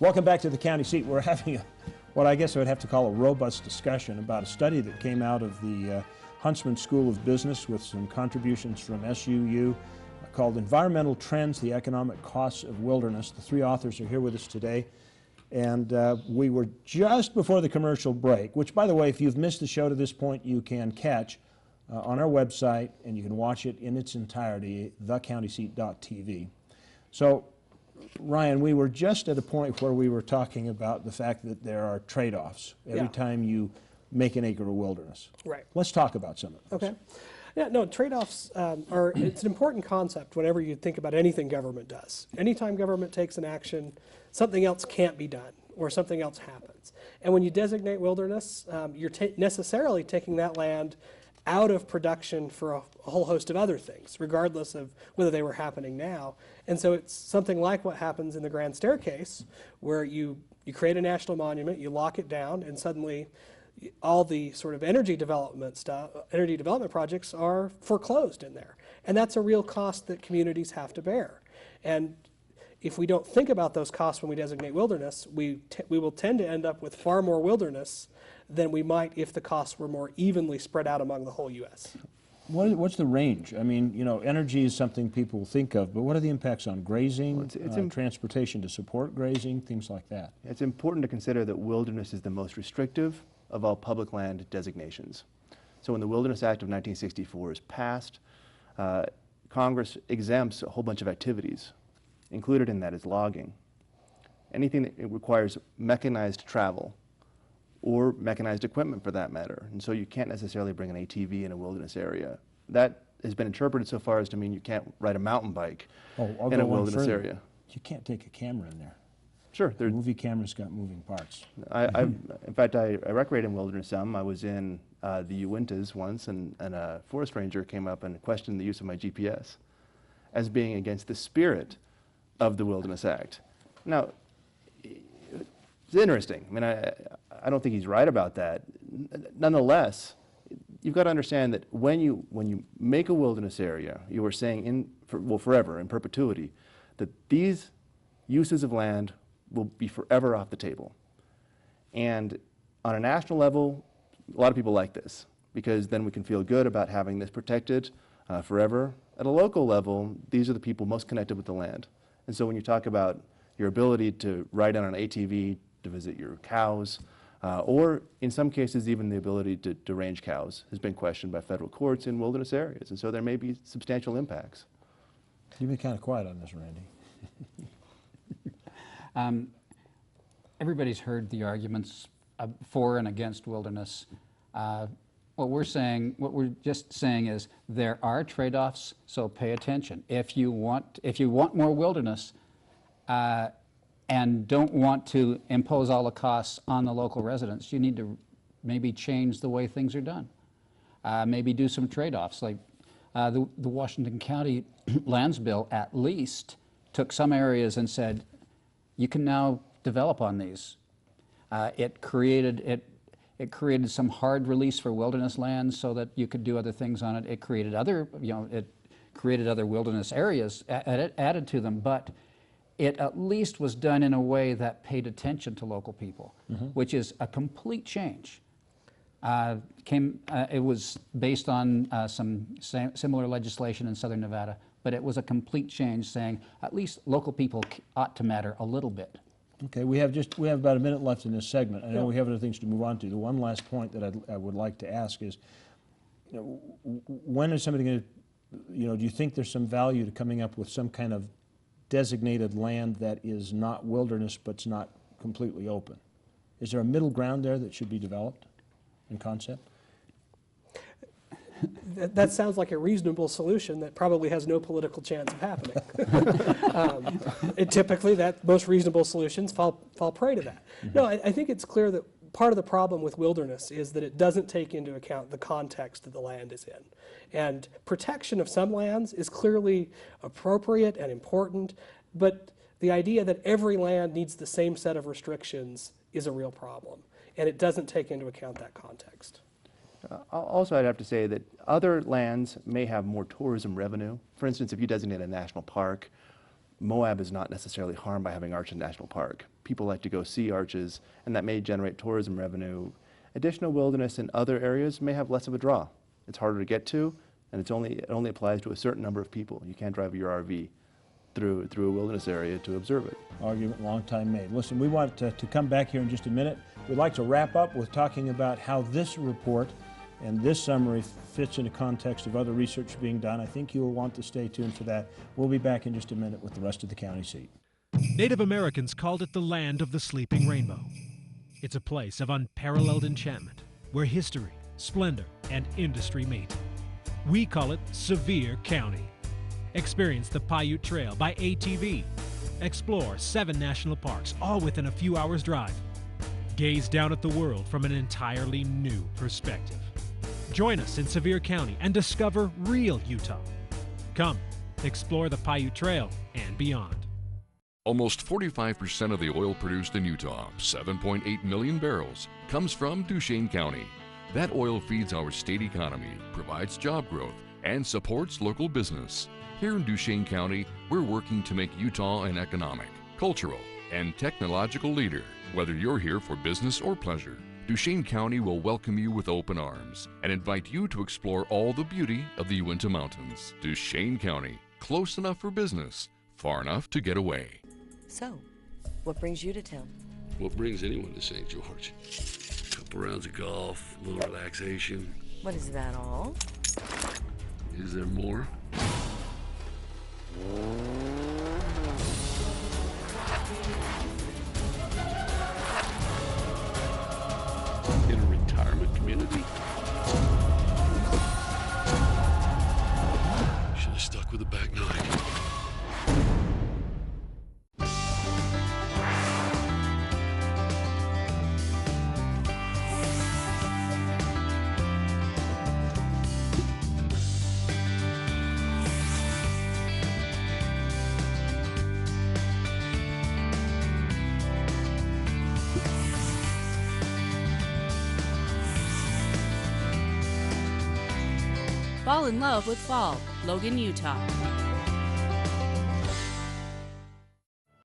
Welcome back to the county seat. We're having what I guess I would have to call a robust discussion about a study that came out of the Huntsman School of Business with some contributions from SUU called Environmental Trends, the Economic Costs of Wilderness. The three authors are here with us today. And we were just before the commercial break, which, by the way, if you've missed the show to this point, you can catch on our website, and you can watch it in its entirety, thecountyseat.tv. So, Ryan, we were just at a point where we were talking about the fact that there are trade-offs every time you make an acre of wilderness. Right. Let's talk about some of those. Okay. Yeah, no, trade-offs it's an important concept whenever you think about anything government does. Anytime government takes an action, something else can't be done or something else happens. And when you designate wilderness, you're necessarily taking that land out of production for a whole host of other things, regardless of whether they were happening now. And so it's something like what happens in the Grand Staircase, where you create a national monument, you lock it down, and suddenly all the sort of energy development projects are foreclosed in there. And that's a real cost that communities have to bear. And if we don't think about those costs when we designate wilderness, we will tend to end up with far more wilderness than we might if the costs were more evenly spread out among the whole U.S. What's the range? I mean, you know, energy is something people think of, but what are the impacts on grazing, transportation to support grazing, things like that? It's important to consider that wilderness is the most restrictive of all public land designations. So when the Wilderness Act of 1964 is passed, Congress exempts a whole bunch of activities. Included in that is logging. Anything that requires mechanized travel or mechanized equipment for that matter. And so you can't necessarily bring an ATV in a wilderness area. That has been interpreted so far as to mean you can't ride a mountain bike in a wilderness area. You can't take a camera in there. Sure. The movie camera's got moving parts. In fact, I recreate in wilderness some. I was in the Uintas once, and a forest ranger came up and questioned the use of my GPS as being against the spirit of the Wilderness Act. Now, it's interesting. I mean, I don't think he's right about that. Nonetheless, you've got to understand that when you make a wilderness area, you are saying forever, in perpetuity, that these uses of land will be forever off the table. And on a national level, a lot of people like this, because then we can feel good about having this protected forever. At a local level, these are the people most connected with the land. And so when you talk about your ability to ride on an ATV to visit your cows, or in some cases even the ability to range cows has been questioned by federal courts in wilderness areas. And so there may be substantial impacts. You've been kind of quiet on this, Randy. Everybody's heard the arguments for and against wilderness. What we're just saying is there are trade-offs, so pay attention. If you want more wilderness and don't want to impose all the costs on the local residents, you need to maybe change the way things are done. Maybe do some trade-offs, like the Washington County Lands Bill at least took some areas and said, you can now develop on these. It created some hard release for wilderness lands so that you could do other things on it. It created other, other wilderness areas added to them, but it at least was done in a way that paid attention to local people, which is a complete change. It was based on some similar legislation in Southern Nevada, but it was a complete change saying at least local people ought to matter a little bit. Okay, we have about a minute left in this segment. I know we have other things to move on to. The one last point that I would like to ask is, when is somebody going to, do you think there's some value to coming up with some kind of designated land that is not wilderness but's not completely open? Is there a middle ground there that should be developed in concept? That sounds like a reasonable solution that probably has no political chance of happening. Typically, most reasonable solutions fall prey to that. No, I think it's clear that part of the problem with wilderness is that it doesn't take into account the context that the land is in. And protection of some lands is clearly appropriate and important, but the idea that every land needs the same set of restrictions is a real problem, and it doesn't take into account that context. Also, I'd have to say that other lands may have more tourism revenue. For instance, if you designate a national park, Moab is not necessarily harmed by having Arches National Park. People like to go see Arches, and that may generate tourism revenue. Additional wilderness in other areas may have less of a draw. It's harder to get to, and it only applies to a certain number of people. You can't drive your RV through a wilderness area to observe it. Argument long time made. Listen, we want to come back here in just a minute. We'd like to wrap up with talking about how this report and this summary fits in the context of other research being done. I think you'll want to stay tuned for that. We'll be back in just a minute with the rest of the county seat. Native Americans called it the land of the sleeping rainbow. It's a place of unparalleled enchantment where history, splendor, and industry meet. We call it Sevier County. Experience the Paiute Trail by ATV. Explore 7 national parks, all within a few hours' drive. Gaze down at the world from an entirely new perspective. Join us in Sevier County and discover real Utah. Come, explore the Paiute Trail and beyond. Almost 45% of the oil produced in Utah, 7.8 million barrels, comes from Duchesne County. That oil feeds our state economy, provides job growth, and supports local business. Here in Duchesne County, we're working to make Utah an economic, cultural, and technological leader. Whether you're here for business or pleasure, Duchesne County will welcome you with open arms and invite you to explore all the beauty of the Uinta Mountains. Duchesne County, close enough for business, far enough to get away. So, what brings you to town? What brings anyone to St. George? A couple rounds of golf, a little relaxation. What is that all? Is there more? In a retirement community? Should have stuck with the back nine. Fall in love with fall, Logan, Utah.